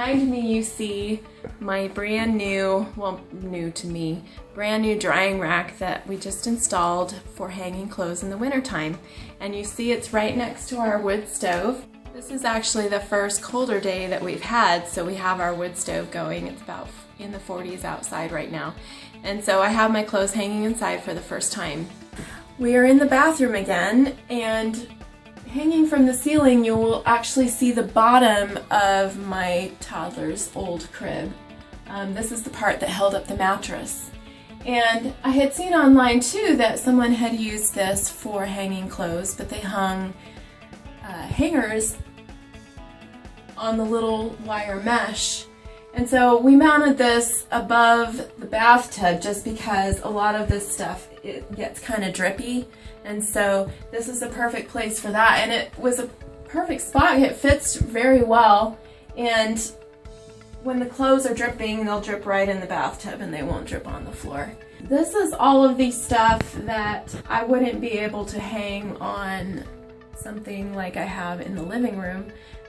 Behind me you see my brand new, well, new to me, brand new drying rack that we just installed for hanging clothes in the wintertime. And you see it's right next to our wood stove. This is actually the first colder day that we've had, so we have our wood stove going. It's about in the 40s outside right now. And so I have my clothes hanging inside for the first time. We are in the bathroom again, and hanging from the ceiling you will actually see the bottom of my toddler's old crib. This is the part that held up the mattress. And I had seen online too that someone had used this for hanging clothes, but they hung hangers on the little wire mesh. And so we mounted this above the bathtub just because a lot of this stuff, it gets kind of drippy. And so this is the perfect place for that. And it was a perfect spot. It fits very well. And when the clothes are dripping, they'll drip right in the bathtub and they won't drip on the floor. This is all of the stuff that I wouldn't be able to hang on something like I have in the living room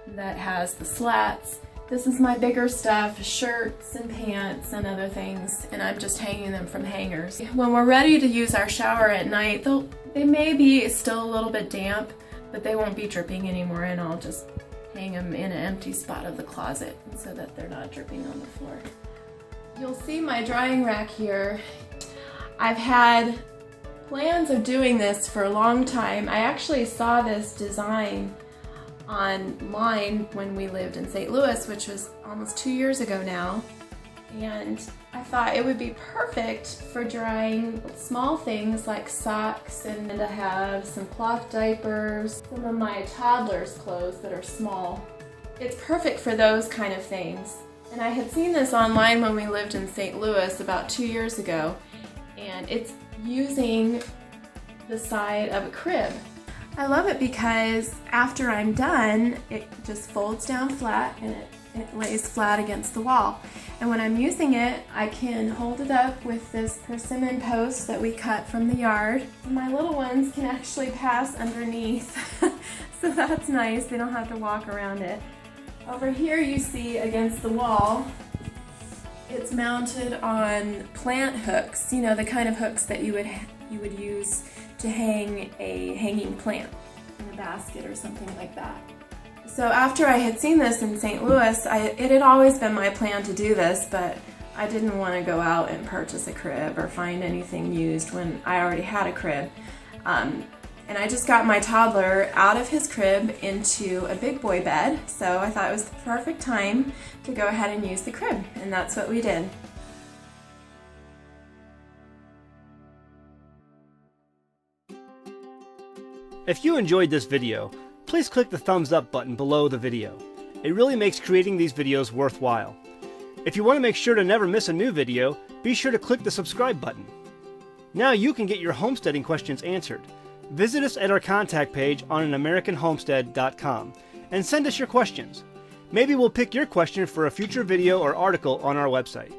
that has the slats. This is my bigger stuff, shirts and pants and other things, and I'm just hanging them from hangers. When we're ready to use our shower at night, they may be still a little bit damp, but they won't be dripping anymore, and I'll just hang them in an empty spot of the closet so that they're not dripping on the floor. You'll see my drying rack here. I've had plans of doing this for a long time. I actually saw this design online when we lived in St. Louis, which was almost 2 years ago now, and I thought it would be perfect for drying small things like socks, and to have some cloth diapers, some of my toddler's clothes that are small. It's perfect for those kind of things. And I had seen this online when we lived in St. Louis about 2 years ago, and it's using the side of a crib. I love it because after I'm done, it just folds down flat and it lays flat against the wall. And when I'm using it, I can hold it up with this persimmon post that we cut from the yard. My little ones can actually pass underneath, so that's nice. They don't have to walk around it. Over here you see against the wall, it's mounted on plant hooks, you know, the kind of hooks that you would use to hang a hanging plant in a basket or something like that. So after I had seen this in St. Louis, it had always been my plan to do this, but I didn't want to go out and purchase a crib or find anything used when I already had a crib. And I just got my toddler out of his crib into a big boy bed, so I thought it was the perfect time to go ahead and use the crib, and that's what we did. If you enjoyed this video, please click the thumbs up button below the video. It really makes creating these videos worthwhile. If you want to make sure to never miss a new video, be sure to click the subscribe button. Now you can get your homesteading questions answered. Visit us at our contact page on anamericanhomestead.com and send us your questions. Maybe we'll pick your question for a future video or article on our website.